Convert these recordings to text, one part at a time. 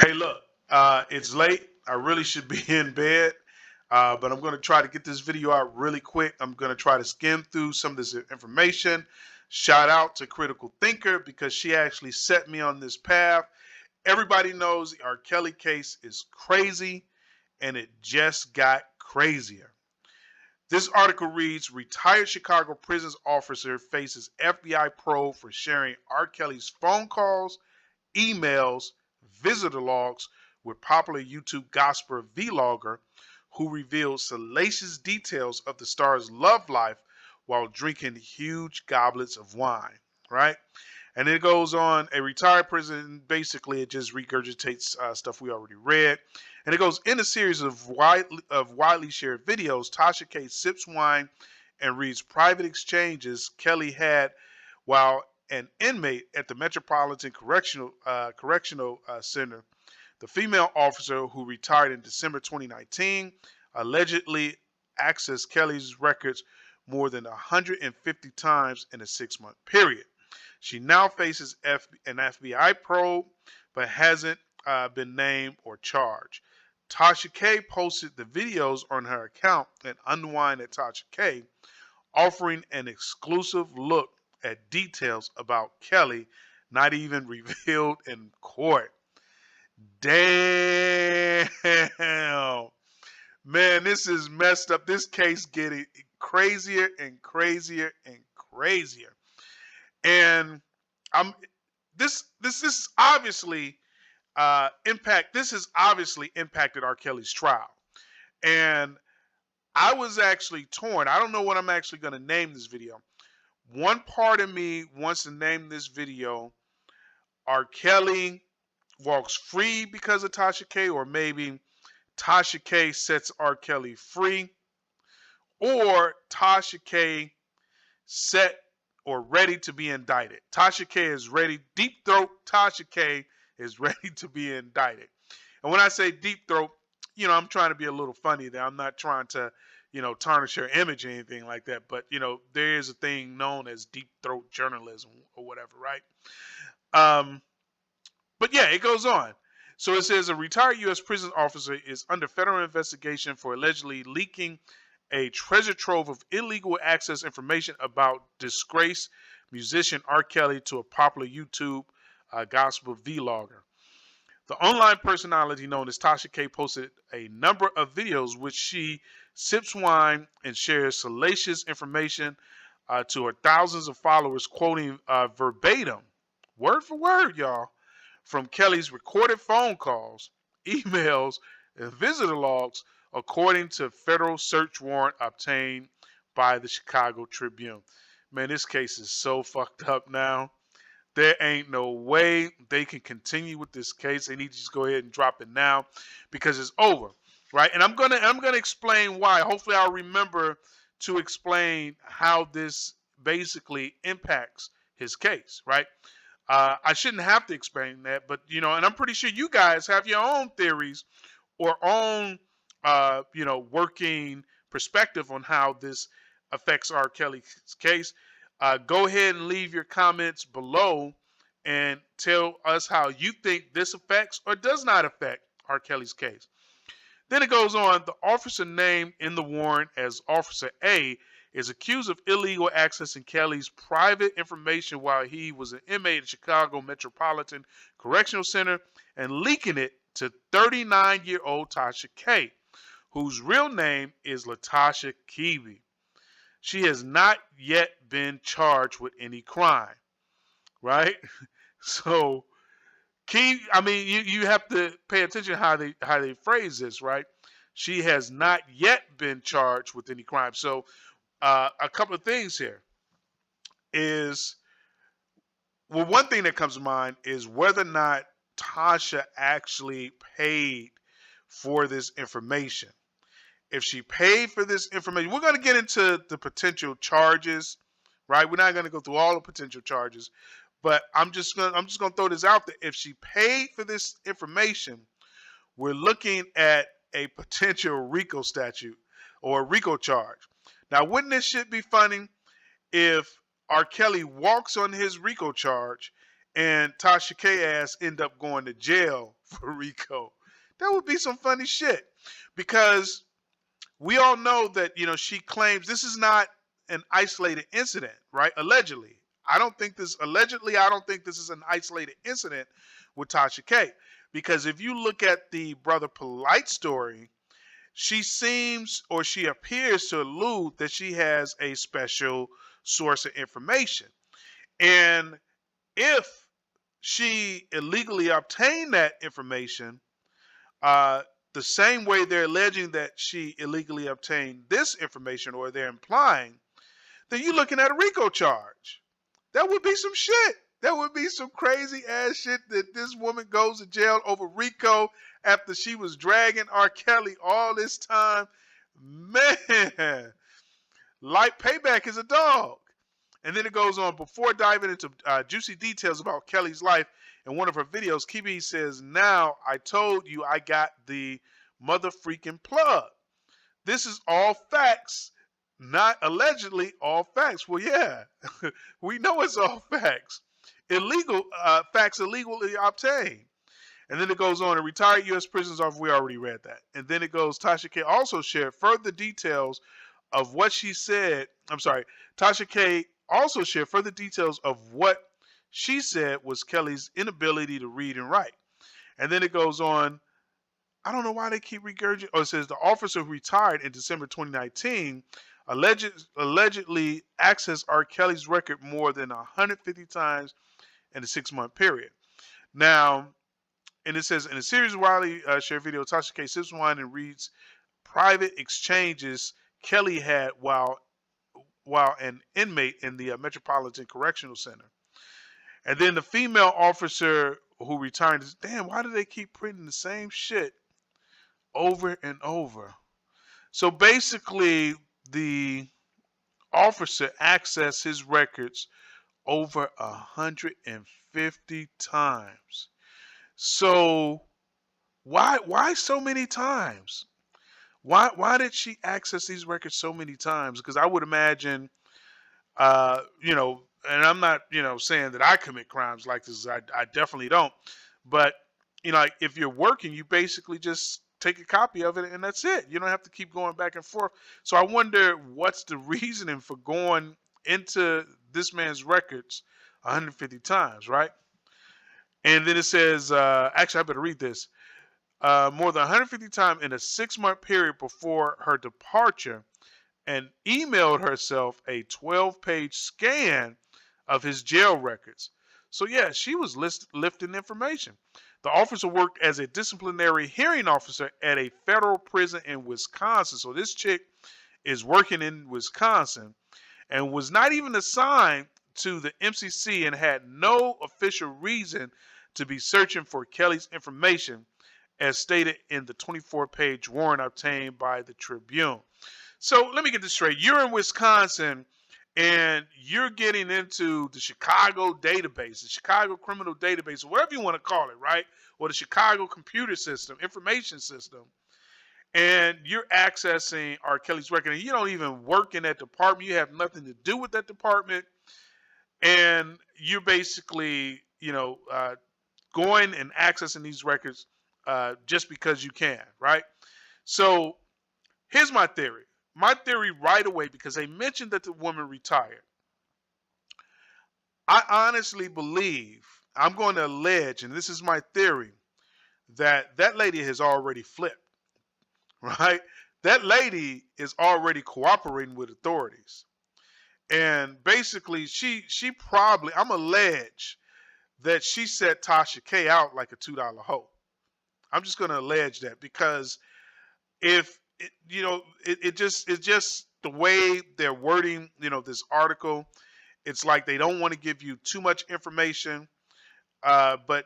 Hey, look, it's late. I really should be in bed, but I'm going to try to get this video out really quick. I'm going to try to skim through some of this information. Shout out to Critical Thinker because she actually set me on this path. Everybody knows the Rkelly case is crazy, and it just got crazier. This article reads, retired Chicago prisons officer faces FBI probe for sharing Rkelly's phone calls, emails, visitor logs with popular YouTube gospel vlogger who revealed salacious details of the star's love life while drinking huge goblets of wine, right? And it goes on, a retired prison, basically it just regurgitates stuff we already read. And it goes, in a series of widely shared videos, Tasha K sips wine and reads private exchanges Kelly had while an inmate at the Metropolitan Correctional Center. The female officer, who retired in December 2019, allegedly accessed Kelly's records more than 150 times in a 6-month period. She now faces an FBI probe, but hasn't been named or charged. Tasha K posted the videos on her account at Unwind at Tasha K, offering an exclusive look at details about Kelly not even revealed in court. Damn. Man, this is messed up. This case getting crazier and crazier and crazier. And I'm this obviously this has obviously impacted Rkelly's trial. And I was actually torn. I don't know what I'm actually going to name this video. One part of me wants to name this video Rkelly walks free because of Tasha K, or maybe Tasha K sets Rkelly free, or Tasha K set or ready to be indicted. Tasha K is ready. Deepthroat Tasha K is ready to be indicted. And when I say deep throat, I'm trying to be a little funny there. I'm not trying to, tarnish her image or anything like that. But, there is a thing known as deep throat journalism or whatever, right? But yeah, it goes on. So it says a retired U.S. prison officer is under federal investigation for allegedly leaking a treasure trove of illegal access information about disgraced musician Rkelly to a popular YouTube gospel vlogger. The online personality known as Tasha K posted a number of videos which she sips wine and shares salacious information to her thousands of followers, quoting verbatim, word for word, y'all, from Kelly's recorded phone calls, emails, and visitor logs, according to federal search warrant obtained by the Chicago Tribune. Man, this case is so fucked up now. There ain't no way they can continue with this case. They need to just go ahead and drop it now because it's over, right? And I'm gonna explain why. Hopefully, I'll remember to explain how this basically impacts his case, right? I shouldn't have to explain that, but and I'm pretty sure you guys have your own theories or own, working perspective on how this affects Rkelly's case. Go ahead and leave your comments below and tell us how you think this affects or does not affect Rkelly's case. Then it goes on, the officer named in the warrant as Officer A is accused of illegal accessing Kelly's private information while he was an inmate at Chicago Metropolitan Correctional Center and leaking it to 39-year-old Tasha K, whose real name is Tasha Kebe. She has not yet been charged with any crime, right? So, you have to pay attention how they phrase this, right? She has not yet been charged with any crime. So, a couple of things here is, well, one thing that comes to mind is whether or not Tasha actually paid for this information. If she paid for this information, we're going to get into the potential charges, right? We're not going to go through all the potential charges, but I'm just going to throw this out there. If she paid for this information, we're looking at a potential RICO statute or a RICO charge. Now, wouldn't this shit be funny if Rkelly walks on his RICO charge and Tasha K ass end up going to jail for RICO. That would be some funny shit, because we all know that, she claims this is not an isolated incident, right? Allegedly. I don't think this is an isolated incident with Tasha K, because if you look at the Brother Polite story, she seems, or she appears to allude that she has a special source of information. And if she illegally obtained that information, uh, the same way they're alleging that she illegally obtained this information, or they're implying, then you're looking at a RICO charge. That would be some shit. That would be some crazy ass shit, that this woman goes to jail over RICO after she was dragging Rkelly all this time. Man, like, payback is a dog. And then it goes on, before diving into juicy details about Kelly's life. In one of her videos, Kebe says, "Now I told you I got the mother freaking plug. This is all facts, not allegedly all facts." Well, yeah, we know it's all facts. Facts illegally obtained. And then it goes on, a retired U.S. prisoners officer, we already read that. And then it goes, Tasha K also shared further details of what she said. Tasha K also shared further details of what she said was Kelly's inability to read and write. And then it goes on, I don't know why they keep regurgitating. Oh, it says the officer who retired in December 2019 allegedly accessed Rkelly's record more than 150 times in a 6-month period. Now, and it says, in a series of widely shared video, Tasha K sips wine and reads private exchanges Kelly had while an inmate in the Metropolitan Correctional Center. And then the female officer who retired is, damn, why do they keep printing the same shit over and over? So basically, the officer accessed his records over 150 times. So why so many times? Why did she access these records so many times? Because I would imagine, and I'm not, saying that I commit crimes like this. I definitely don't. But, like, if you're working, you basically just take a copy of it and that's it. You don't have to keep going back and forth. So I wonder what's the reasoning for going into this man's records 150 times, right? And then it says, actually, I better read this. More than 150 times in a 6-month period before her departure, and emailed herself a 12-page scan of his jail records. So yeah, she was lifting information. The officer worked as a disciplinary hearing officer at a federal prison in Wisconsin. So this chick is working in Wisconsin and was not even assigned to the MCC and had no official reason to be searching for Kelly's information, as stated in the 24-page warrant obtained by the Tribune. So let me get this straight. You're in Wisconsin and you're getting into the Chicago database, the Chicago criminal database, or whatever you want to call it, right? Or the Chicago computer system, information system. And you're accessing Rkelly's record, and you don't even work in that department. You have nothing to do with that department. And you're basically, going and accessing these records just because you can, right? So here's my theory. My theory right away, because they mentioned that the woman retired. I honestly believe, I'm going to allege, and this is my theory, that that lady has already flipped, right? That lady is already cooperating with authorities. And basically, she probably, I'm allege that she set Tasha K out like a $2 hoe. I'm just going to allege that, because if it's just the way they're wording, this article. It's like they don't want to give you too much information, but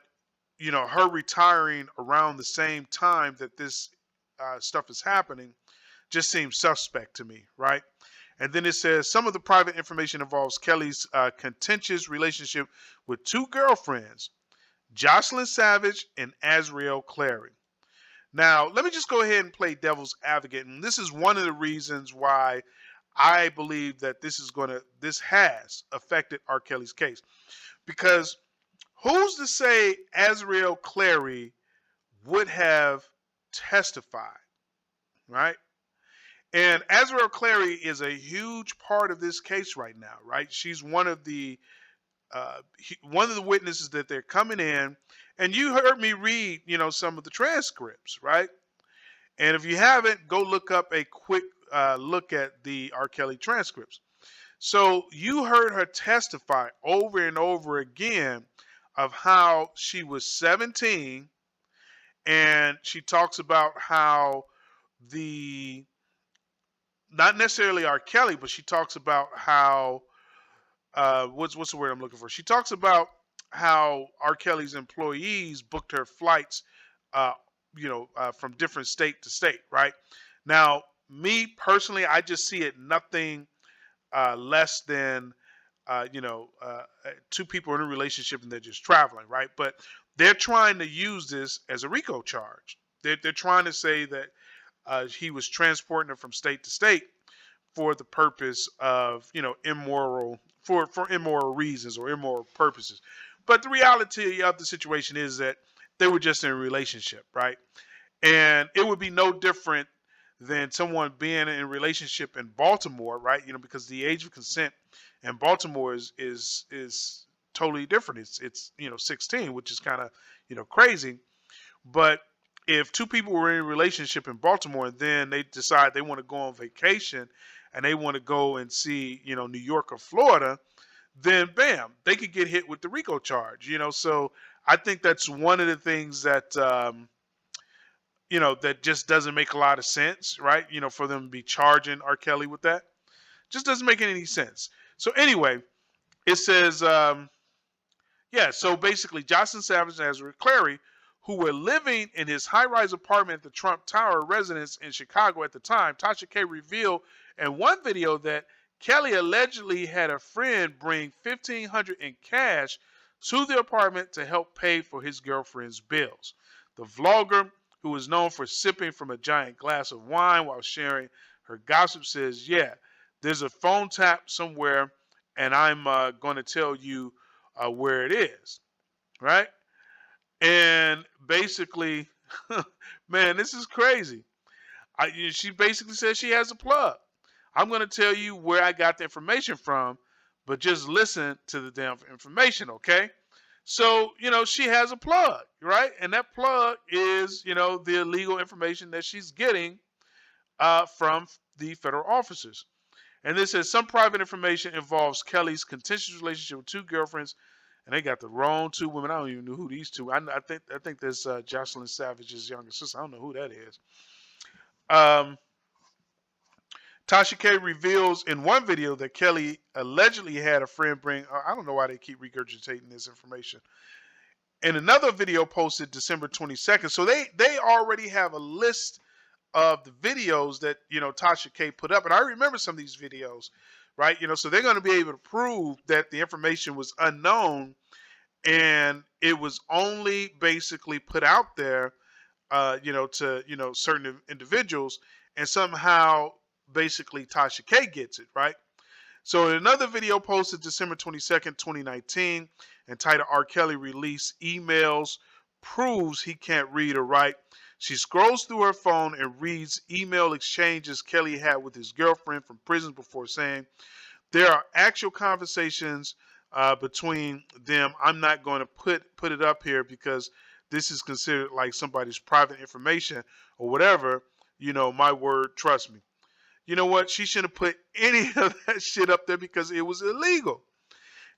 her retiring around the same time that this stuff is happening just seems suspect to me, right? And then it says some of the private information involves Kelly's contentious relationship with 2 girlfriends, Jocelyn Savage and Azriel Clary. Now, let me just go ahead and play devil's advocate. And this is one of the reasons why I believe that this has affected Rkelly's case. Because Who's to say Rkelly would have testified, right? And Rkelly is a huge part of this case right now, right? She's one of the witnesses that they're coming in, and you heard me read, some of the transcripts, right? And if you haven't, go look up a quick look at the Rkelly transcripts. So you heard her testify over and over again of how she was 17, and she talks about how the not necessarily Rkelly, but she talks about how what's the word I'm looking for? She talks about how Rkelly's employees booked her flights, uh, from different state to state. Right now, me personally, I just see it nothing less than two people in a relationship and they're just traveling, right? But they're trying to use this as a RICO charge. They're trying to say that he was transporting her from state to state for the purpose of immoral for immoral reasons or immoral purposes. But the reality of the situation is that they were just in a relationship, right? And it would be no different than someone being in a relationship in Baltimore, right? Because the age of consent in Baltimore is totally different. It's 16, which is kind of crazy. But if two people were in a relationship in Baltimore and then they decide they want to go on vacation and they want to go and see New York or Florida, then bam, they could get hit with the RICO charge. So I think that's one of the things that that just doesn't make a lot of sense, right? For them to be charging Rkelly with that, just doesn't make any sense. So anyway, it says, yeah. So basically, Jocelyn Savage and Rkelly, who were living in his high-rise apartment at the Trump Tower residence in Chicago at the time, Tasha K revealed in one video that Kelly allegedly had a friend bring $1,500 in cash to the apartment to help pay for his girlfriend's bills. The vlogger, who is known for sipping from a giant glass of wine while sharing her gossip, says, yeah, there's a phone tap somewhere, and I'm going to tell you where it is, right? And basically, man, this is crazy. She basically says she has a plug. I'm going to tell you where I got the information from, but just listen to the damn information, okay? So, she has a plug, right? And that plug is, the illegal information that she's getting from the federal officers. And this says some private information involves Kelly's contentious relationship with two girlfriends, and they got the wrong two women. I don't even know who these two. I think there's Jocelyn Savage's younger sister. I don't know who that is. Tasha K reveals in one video that Kelly allegedly had a friend bring. I don't know why they keep regurgitating this information. In another video posted December 22nd, so they already have a list of the videos that Tasha K put up, and I remember some of these videos, right? So they're going to be able to prove that the information was unknown and it was only basically put out there, to certain individuals, and somehow basically Tasha K gets it, right? So in another video posted December 22nd, 2019, entitled Rkelly Release Emails Proves He Can't Read or Write, she scrolls through her phone and reads email exchanges Kelly had with his girlfriend from prison before saying, there are actual conversations between them. I'm not going to put it up here because this is considered like somebody's private information or whatever. My word, trust me. You know what? She shouldn't have put any of that shit up there because it was illegal.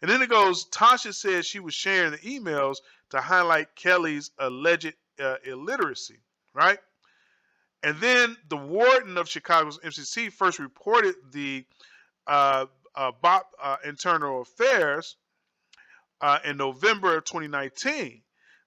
And then it goes, Tasha says she was sharing the emails to highlight Kelly's alleged illiteracy, right? And then the warden of Chicago's MCC first reported the BOP Internal Affairs in November of 2019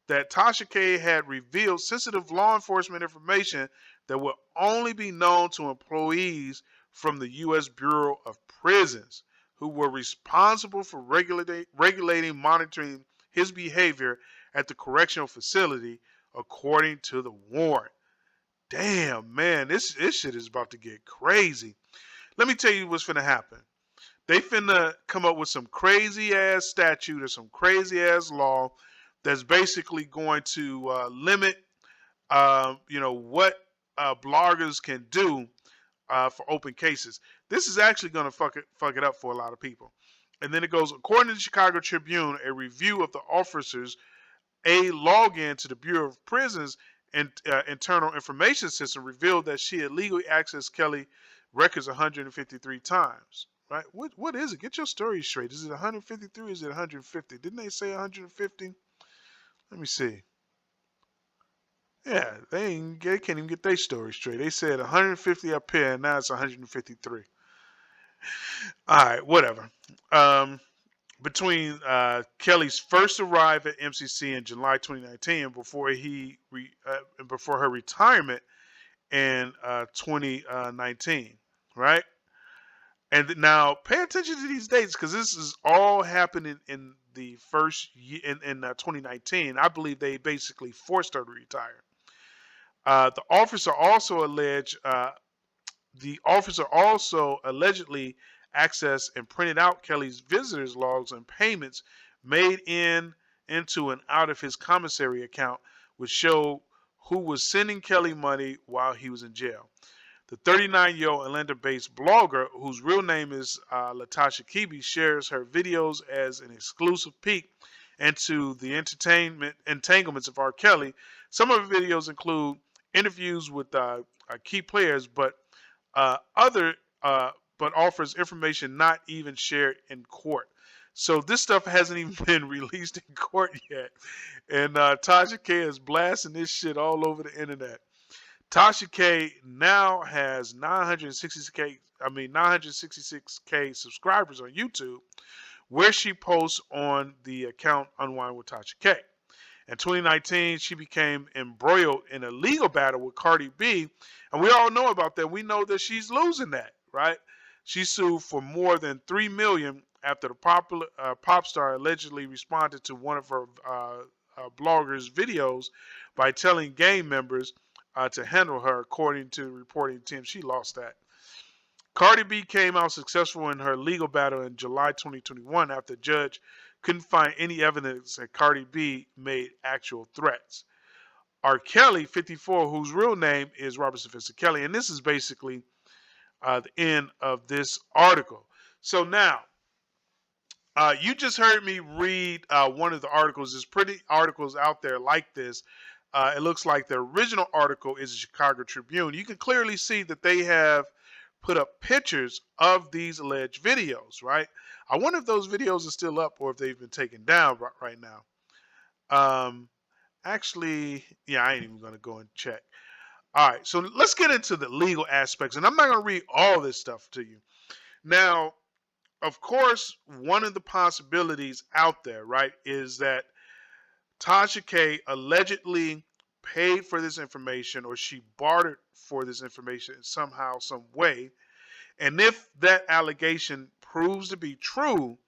that Tasha K had revealed sensitive law enforcement information that would only be known to employees from the U.S. Bureau of Prisons, who were responsible for regulating, monitoring his behavior at the correctional facility, according to the warrant. Damn, man, this shit is about to get crazy. Let me tell you what's going to happen. They finna come up with some crazy ass statute or some crazy ass law that's basically going to limit, what bloggers can do for open cases. This is actually going to fuck it up for a lot of people. And then it goes, according to the Chicago Tribune, a review of the officers' login to the Bureau of Prisons and internal information system revealed that she had legally accessed Kelly records 153 times. Right? What is it? Get your story straight. Is it 153 or is it 150? Didn't they say 150? Let me see. Yeah, they can't even get their story straight. They said 150 up here, and now it's 153. All right, whatever. Um, Between Kelly's first arrival at MCC in July 2019 before her retirement in 2019, right? And now pay attention to these dates because this is all happening in the first year in 2019. I believe they basically forced her to retire. The officer also allegedly accessed and printed out Kelly's visitors logs and payments made into and out of his commissary account, which showed who was sending Kelly money while he was in jail. The 39-year-old Atlanta-based blogger, whose real name is Tasha Kebe, shares her videos as an exclusive peek into the entanglements of R. Kelly. Some of the videos include interviews with key players, but other but offers information not even shared in court. So this stuff hasn't even been released in court yet, and Tasha K is blasting this shit all over the internet. Tasha K now has 966K subscribers on YouTube, where she posts on the account Unwind with Tasha K. In 2019, she became embroiled in a legal battle with Cardi B, and we all know about that. We know that she's losing that, right? She sued for more than $3 million after the pop star allegedly responded to one of her blogger's videos by telling gang members to handle her, according to reporting Tim. She lost that. Cardi B came out successful in her legal battle in July 2021 after the judge couldn't find any evidence that Cardi B made actual threats. Rkelly, 54, whose real name is Robert Sylvester Kelly, and this is basically the end of this article. So now, you just heard me read one of the articles. There's pretty articles out there like this. It looks like the original article is the Chicago Tribune. You can clearly see that they have put up pictures of these alleged videos, right? I wonder if those videos are still up or if they've been taken down right now. Actually, yeah, I ain't even going to go and check. All right, so let's get into the legal aspects, and I'm not going to read all this stuff to you. Now, of course, one of the possibilities out there, right, is that Tasha K allegedly paid for this information or she bartered for this information somehow, some way. And if that allegation proves to be true,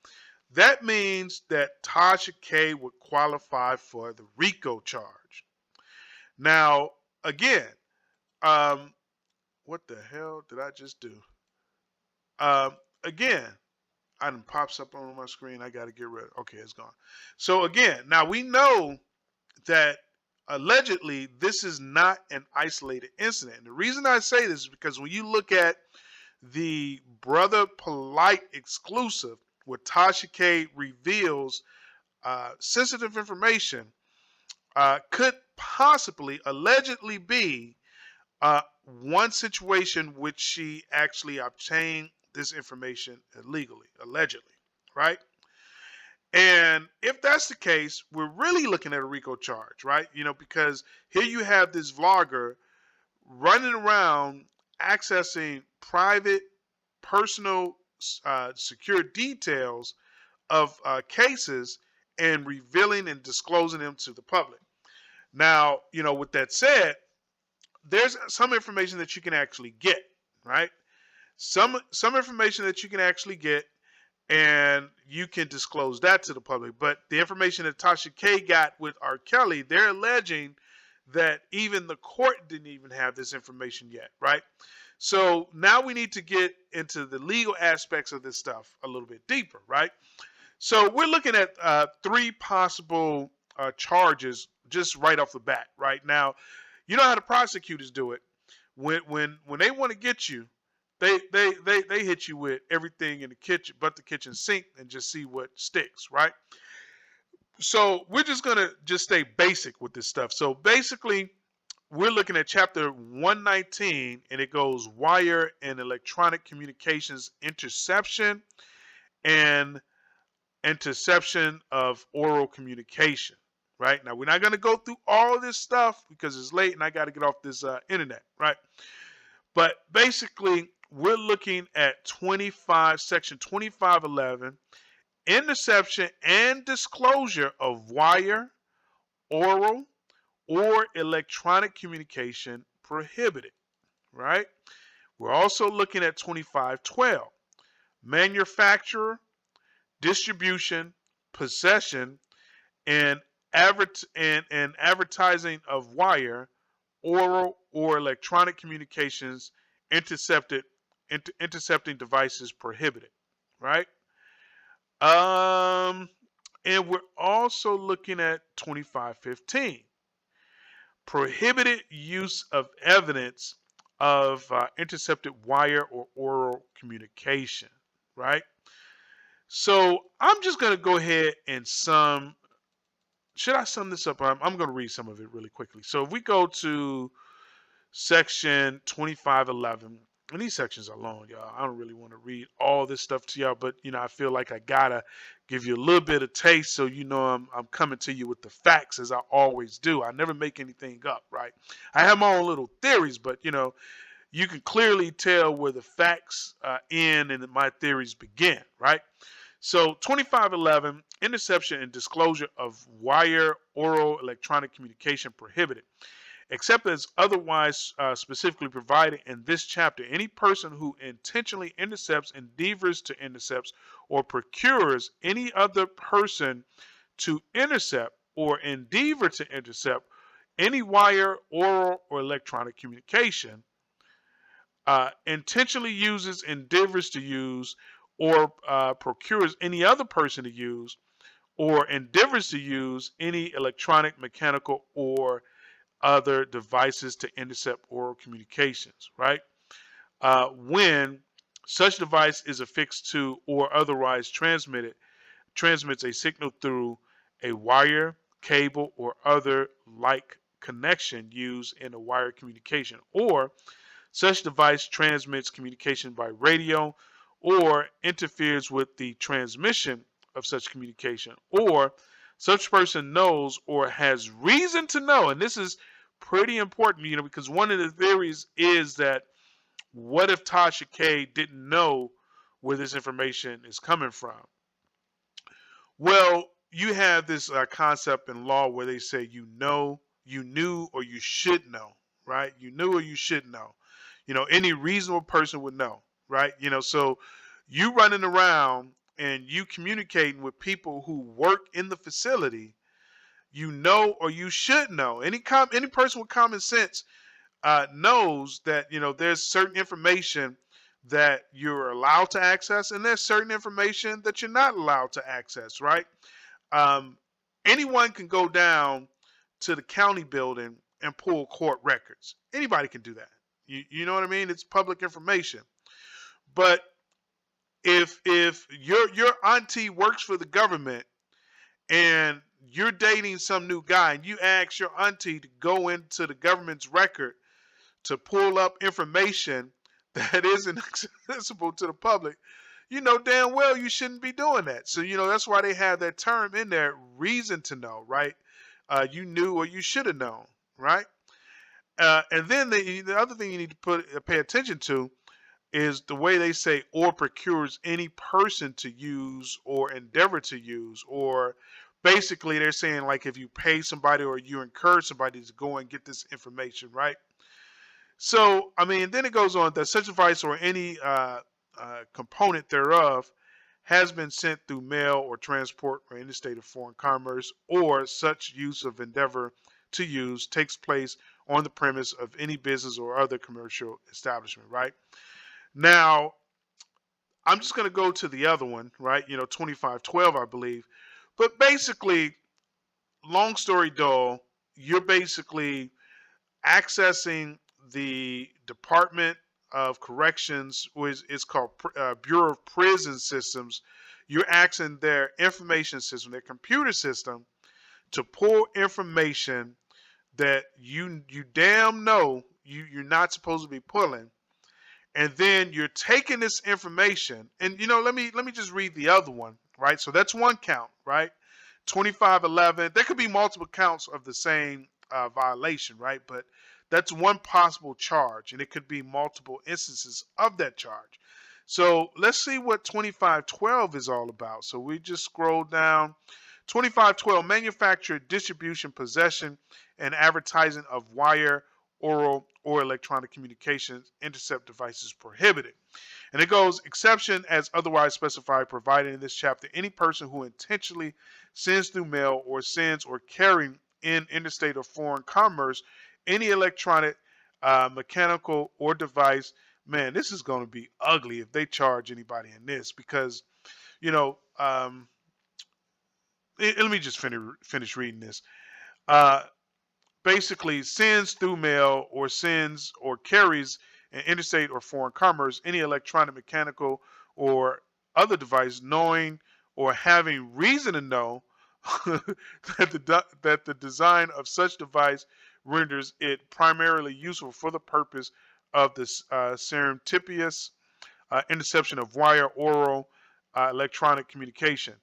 that means that Tasha K would qualify for the RICO charge. Now, again, what the hell did I just do? Again, item pops up on my screen. I got to get rid of it. Okay, it's gone. So again, now we know that allegedly this is not an isolated incident. And the reason I say this is because when you look at the Brother Polite exclusive, where Tasha K reveals sensitive information, could possibly, allegedly be one situation which she actually obtained this information illegally, allegedly, right? And if that's the case, we're really looking at a RICO charge, right? Because here you have this vlogger running around accessing private, personal, secure details of cases and revealing and disclosing them to the public. Now, with that said, there's some information that you can actually get, right? Some information that you can actually get, and you can disclose that to the public. But the information that Tasha K got with Rkelly, they're alleging that even the court didn't even have this information yet, right? So now we need to get into the legal aspects of this stuff a little bit deeper, right? So we're looking at three possible charges just right off the bat. Right now, you know how the prosecutors do it. When they want to get you, they hit you with everything in the kitchen but the kitchen sink and just see what sticks, right? So we're just gonna just stay basic with this stuff. So basically, we're looking at chapter 119, and it goes wire and electronic communications interception and interception of oral communication. Right now, we're not going to go through all this stuff because it's late and I got to get off this internet. Right, but basically, we're looking at section 2511, interception and disclosure of wire, oral, or electronic communication prohibited, right? We're also looking at 2512, manufacturer, distribution, possession, and, and advertising of wire, oral, or electronic communications intercepting devices prohibited, right? Um, and we're also looking at 2515, prohibited use of evidence of intercepted wire or oral communication, right? So I'm just going to go ahead and should I sum this up? I'm going to read some of it really quickly. So if we go to section 2511, and these sections are long, y'all. I don't really want to read all this stuff to y'all, but I feel like I gotta give you a little bit of taste, so I'm coming to you with the facts as I always do. I never make anything up, right? I have my own little theories, but you can clearly tell where the facts end and my theories begin, right? So 2511, interception and disclosure of wire, oral, electronic communication prohibited. Except as otherwise specifically provided in this chapter, any person who intentionally intercepts, endeavors to intercept, or procures any other person to intercept or endeavor to intercept any wire, oral, or electronic communication, intentionally uses, endeavors to use, or procures any other person to use, or endeavors to use any electronic, mechanical, or other devices to intercept oral communications, right? When such device is affixed to or otherwise transmits a signal through a wire, cable, or other like connection used in a wire communication, or such device transmits communication by radio or interferes with the transmission of such communication, or such person knows or has reason to know, and this is pretty important, because one of the theories is that what if Tasha K didn't know where this information is coming from? Well, you have this concept in law where they say you knew, or you should know, right? You knew or you should know. Any reasonable person would know, right? So you running around and you communicating with people who work in the facility, or you should know. Any person with common sense knows that there's certain information that you're allowed to access, and there's certain information that you're not allowed to access, right? Um, Anyone can go down to the county building and pull court records. Anybody can do that. You know what I mean? It's public information. But if your auntie works for the government and you're dating some new guy and you ask your auntie to go into the government's record to pull up information that isn't accessible to the public, you know damn well you shouldn't be doing that. So that's why they have that term in there, reason to know, right? You knew or you should have known, right? And then the other thing you need to pay attention to is the way they say or procures any person to use or endeavor to use, or basically they're saying like if you pay somebody or you encourage somebody to go and get this information, right? So then it goes on that such advice or any component thereof has been sent through mail or transport or interstate of foreign commerce, or such use of endeavor to use takes place on the premise of any business or other commercial establishment, right? Now, I'm just going to go to the other one, right? 2512, I believe. But basically, long story dull, you're basically accessing the Department of Corrections, which is called Bureau of Prison Systems. You're accessing their information system, their computer system, to pull information that you damn know you're not supposed to be pulling, and then you're taking this information. And let me just read the other one, right? So that's one count, right? 2511. There could be multiple counts of the same violation, right? But that's one possible charge, and it could be multiple instances of that charge. So let's see what 2512 is all about. So we just scroll down. 2512, manufacture, distribution, possession, and advertising of wire, oral, or electronic communications intercept devices prohibited. And it goes, exception as otherwise specified, provided in this chapter, any person who intentionally sends through mail or sends or carrying in interstate or foreign commerce any electronic, mechanical, or device. Man, this is going to be ugly if they charge anybody in this, because, you know, let me just finish reading this. Uh, Basically, sends through mail or sends or carries in interstate or foreign commerce any electronic, mechanical, or other device, knowing or having reason to know that the design of such device renders it primarily useful for the purpose of this serendipitous interception of wire, oral, electronic communication.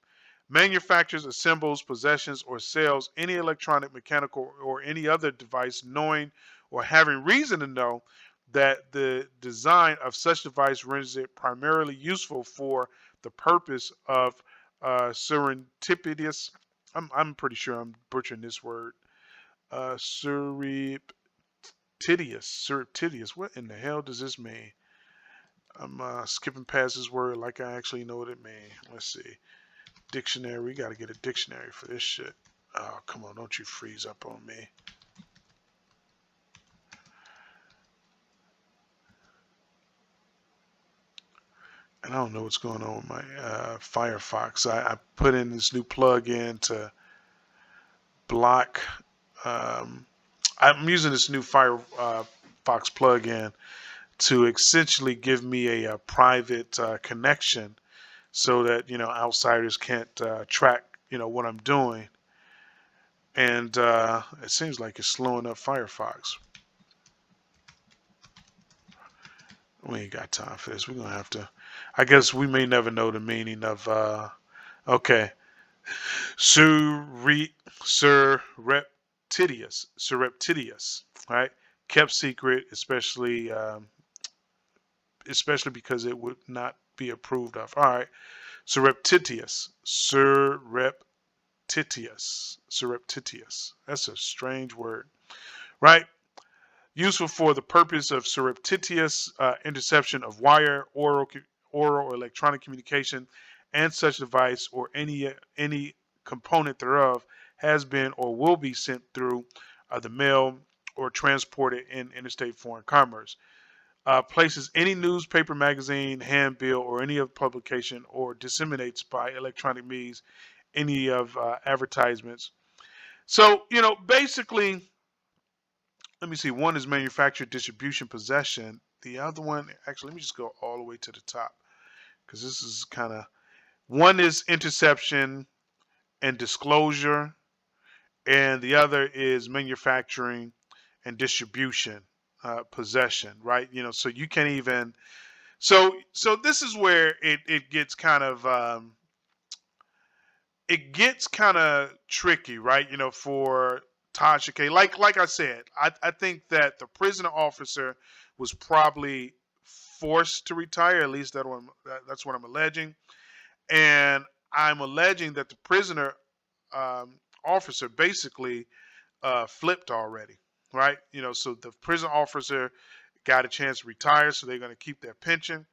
Manufactures, assembles, possessions, or sells any electronic, mechanical, or any other device, knowing or having reason to know that the design of such device renders it primarily useful for the purpose of serendipitous. I'm pretty sure I'm butchering this word. Surreptitious. What in the hell does this mean? I'm skipping past this word like I actually know what it means. Let's see. Dictionary. We got to get a dictionary for this shit. Oh, come on. Don't you freeze up on me. And I don't know what's going on with my Firefox. I put in this new plug-in to block. Um, I'm using this new Firefox plug-in to essentially give me a private connection, so that outsiders can't track what I'm doing. And it seems like it's slowing up Firefox. We ain't got time for this. We're gonna have to. I guess we may never know the meaning of. Okay, surreptitious, right? Kept secret, especially because it would not be approved of. All right, surreptitious. That's a strange word, right? Useful for the purpose of surreptitious interception of wire, oral or electronic communication, and such device or any component thereof has been or will be sent through the mail or transported in interstate foreign commerce. Places any newspaper, magazine, handbill, or any other publication, or disseminates by electronic means any of advertisements. So, basically, let me see. One is manufacture, distribution, possession. The other one, actually, let me just go all the way to the top, because this is kind of. One is interception and disclosure, and the other is manufacturing and distribution, possession. Right? So you can't even. So this is where it gets kind of. It gets kind of tricky, right? For Tasha K. Like I said, I think that the prisoner officer was probably forced to retire. At least that's what I'm alleging, and I'm alleging that the prisoner officer basically flipped already, right? So the prison officer got a chance to retire, so they're going to keep their pension,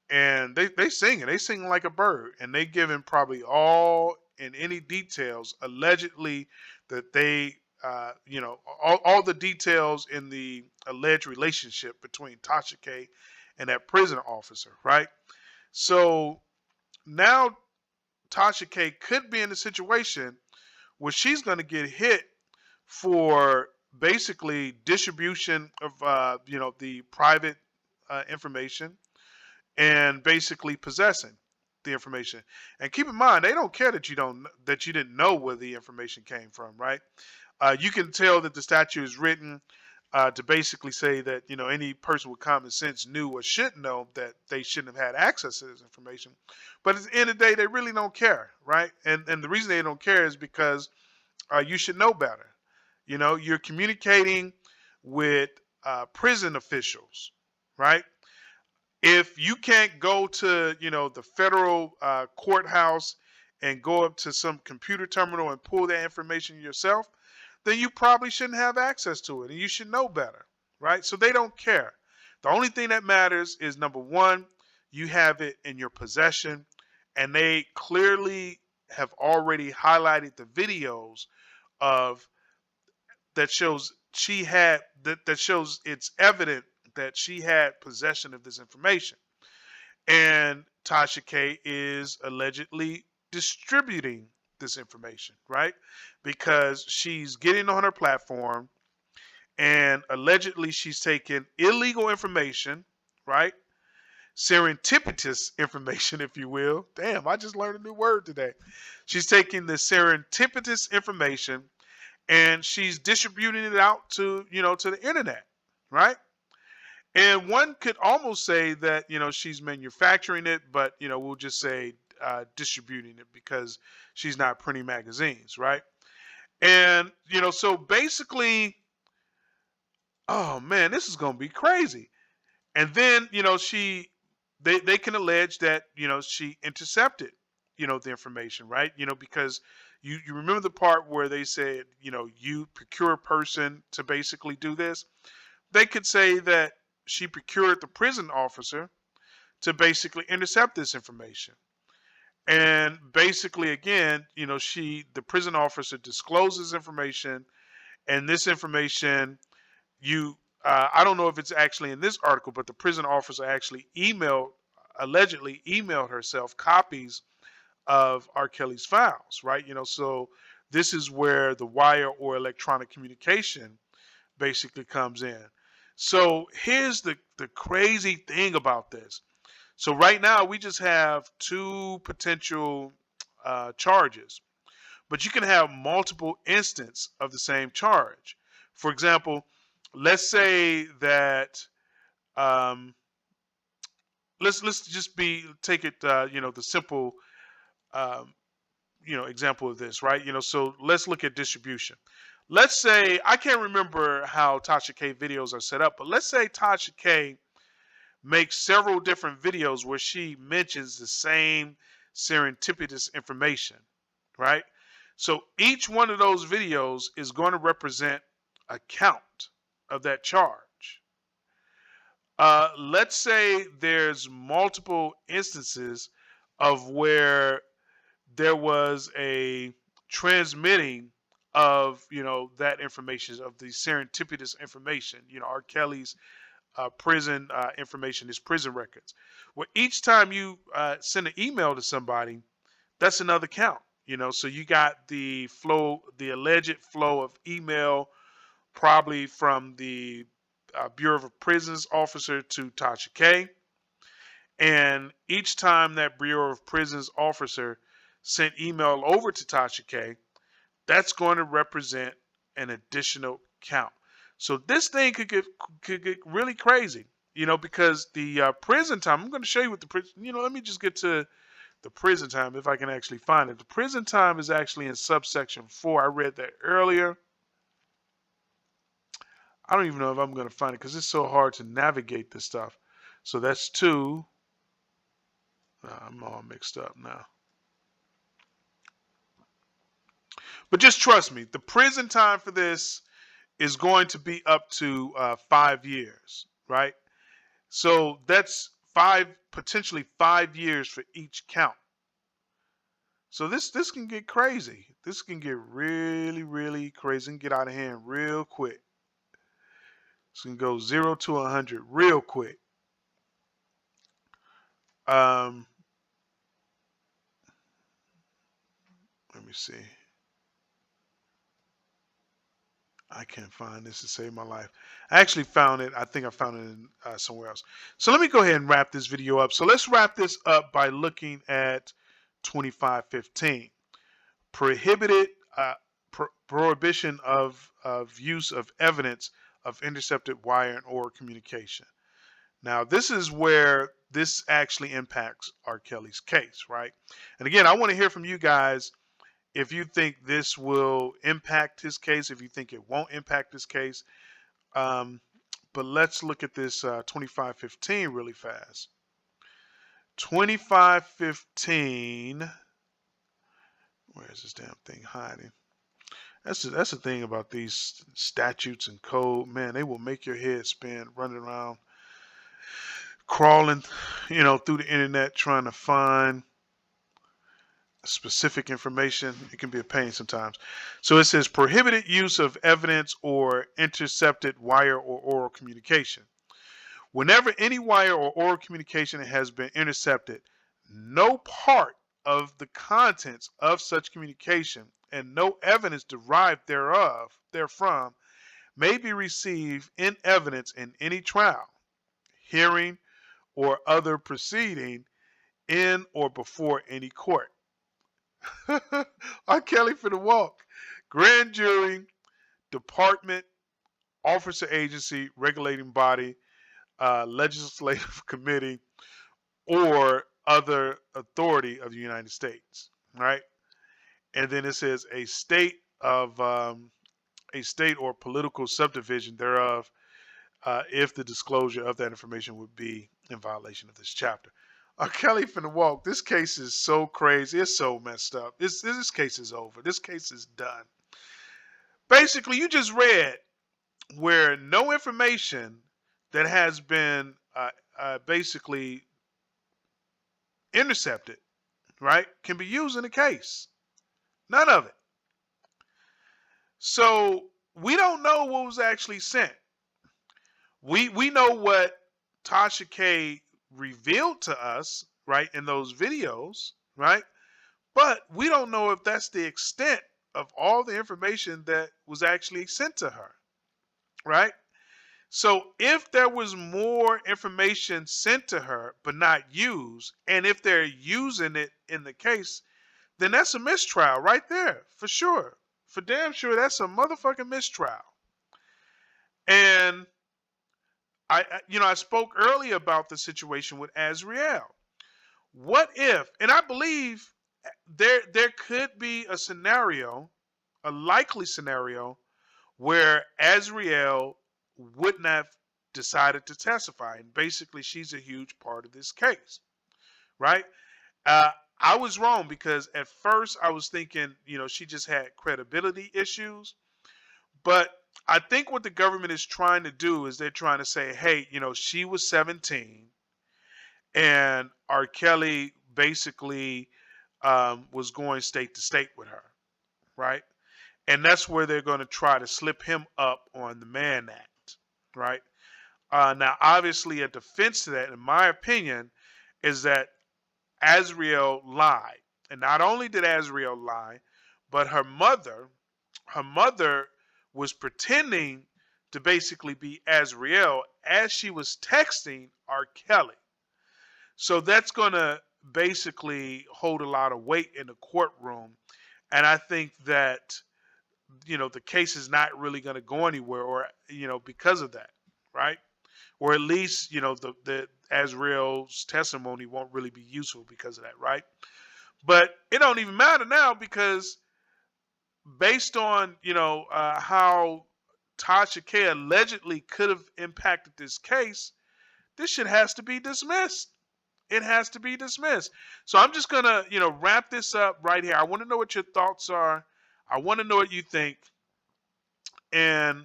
and they sing like a bird, and they give him probably all and any details allegedly that they all the details in the alleged relationship between Tasha K and that prison officer, right? So now Tasha K could be in a situation where she's going to get hit for basically distribution of the private information and basically possessing the information. And keep in mind, they don't care that you didn't know where the information came from, right? You can tell that the statute is written to basically say that any person with common sense knew or should know that they shouldn't have had access to this information. But at the end of the day, they really don't care, right? And the reason they don't care is because you should know better. You're communicating with prison officials, right? If you can't go to the federal courthouse and go up to some computer terminal and pull that information yourself, then you probably shouldn't have access to it, and you should know better, right? So they don't care. The only thing that matters is, number one, you have it in your possession, and they clearly have already highlighted the videos of that shows that shows it's evident that she had possession of this information. And Tasha K is allegedly distributing this information, right? Because she's getting on her platform and allegedly she's taking illegal information, right? Serendipitous information, if you will. Damn, I just learned a new word today. She's taking the serendipitous information and she's distributing it out to the internet, right? And one could almost say that she's manufacturing it, but we'll just say distributing it because she's not printing magazines, right? And so basically, oh man, this is gonna be crazy. And then they can allege that she intercepted the information, right? Because you remember the part where they said you procure a person to basically do this. They could say that she procured the prison officer to basically intercept this information. And basically, again, the prison officer discloses information, and this information, I don't know if it's actually in this article, but the prison officer actually allegedly emailed herself copies of Rkelly's files, right? So this is where the wire or electronic communication basically comes in. So here's the crazy thing about this. So right now we just have two potential charges, but you can have multiple instances of the same charge. For example, let's say that let's just take it the simple um, example of this, right? So let's look at distribution. Let's say, I can't remember how Tasha K videos are set up, but let's say Tasha K makes several different videos where she mentions the same serendipitous information, right? So each one of those videos is going to represent a count of that charge. Let's say there's multiple instances of where there was a transmitting of that information, of the serendipitous information, Rkelly's prison information, his prison records. Well, each time you send an email to somebody, that's another count. So you got the alleged flow of email, probably from the Bureau of Prisons officer to Tasha K. And each time that Bureau of Prisons officer sent email over to Tasha K, that's going to represent an additional count. So this thing could get really crazy, because the prison time. I'm going to show you what the prison. Let me just get to the prison time if I can actually find it. The prison time is actually in subsection 4. I read that earlier. I don't even know if I'm going to find it because it's so hard to navigate this stuff. So that's 2. I'm all mixed up now. But just trust me, the prison time for this is going to be up to 5 years, right? So that's potentially 5 years for each count. So this can get crazy. This can get really, really crazy and get out of hand real quick. This can go 0 to 100 real quick. Um, let me see. I can't find this to save my life. I actually found it. I think I found it in, somewhere else. So let me go ahead and wrap this video up. So let's wrap this up by looking at 2515. Prohibited prohibition of use of evidence of intercepted wire and oral communication. Now, this is where this actually impacts Rkelly's case, right? And again, I want to hear from you guys if you think this will impact his case, if you think it won't impact his case. Um, but let's look at this 2515 really fast. 2515. Where is this damn thing hiding? That's the thing about these statutes and code. Man, they will make your head spin running around, crawling, through the internet trying to find specific information. It can be a pain sometimes. So it says prohibited use of evidence or intercepted wire or oral communication. Whenever any wire or oral communication has been intercepted, no part of the contents of such communication and no evidence derived therefrom may be received in evidence in any trial, hearing, or other proceeding in or before any court. Rkelly for the walk. Grand jury, department, officer agency, regulating body, legislative committee, or other authority of the United States, right? And then it says a state or political subdivision thereof, if the disclosure of that information would be in violation of this chapter. Rkelly finna walk. This case is so crazy. It's so messed up. This case is over. This case is done. Basically, you just read where no information that has been basically intercepted, right, can be used in a case. None of it. So we don't know what was actually sent. We know what Tasha K revealed to us, right, in those videos, right? But we don't know if that's the extent of all the information that was actually sent to her, right? So if there was more information sent to her but not used, and if they're using it in the case, then that's a mistrial right there, for sure. For damn sure, that's a motherfucking mistrial. And I spoke earlier about the situation with Azriel. What if, and I believe there could be a scenario, a likely scenario, where Azriel wouldn't have decided to testify. And basically, she's a huge part of this case, right? I was wrong because at first I was thinking, she just had credibility issues. But I think what the government is trying to do is they're trying to say, hey, she was 17 and Rkelly basically was going state to state with her, right? And that's where they're going to try to slip him up on the Mann Act, right? Now, obviously, a defense to that, in my opinion, is that Azriel lied. And not only did Azriel lie, but her mother was pretending to basically be Azriel as she was texting Rkelly. So that's going to basically hold a lot of weight in the courtroom. And I think that, the case is not really going to go anywhere or, because of that, right? Or at least, the Azriel's testimony won't really be useful because of that, right? But it don't even matter now because based on, how Tasha K allegedly could have impacted this case, this shit has to be dismissed. It has to be dismissed. So I'm just going to, wrap this up right here. I want to know what your thoughts are. I want to know what you think. And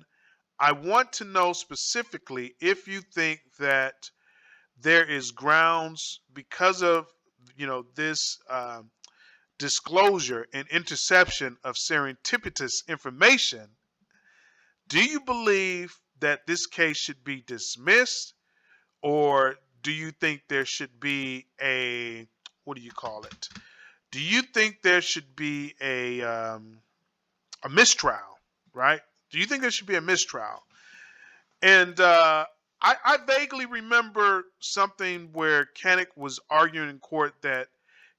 I want to know specifically if you think that there is grounds because of, this disclosure and interception of serendipitous information, do you believe that this case should be dismissed, or do you think there should be a, what do you call it? Do you think there should be a mistrial, right? Do you think there should be a mistrial? And I vaguely remember something where Kanik was arguing in court that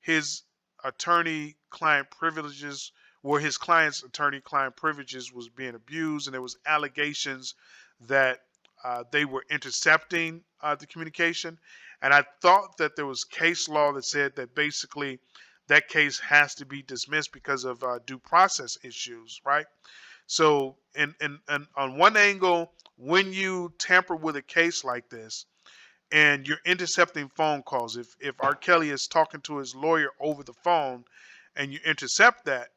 his attorney-client privileges, where his client's attorney-client privileges was being abused, and there was allegations that they were intercepting the communication. And I thought that there was case law that said that basically that case has to be dismissed because of due process issues, right? So, and on one angle, when you tamper with a case like this and you're intercepting phone calls, if Rkelly is talking to his lawyer over the phone and you intercept that,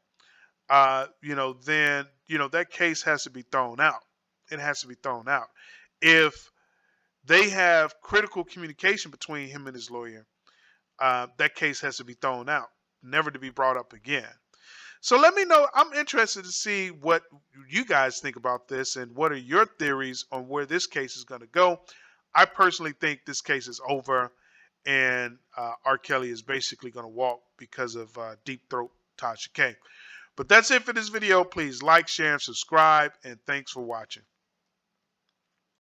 then that case has to be thrown out. It has to be thrown out. If they have critical communication between him and his lawyer, that case has to be thrown out, never to be brought up again. So let me know. I'm interested to see what you guys think about this and what are your theories on where this case is going to go. I personally think this case is over, and Rkelly is basically going to walk because of Deepthroat Tasha K. But that's it for this video. Please like, share, and subscribe, and thanks for watching.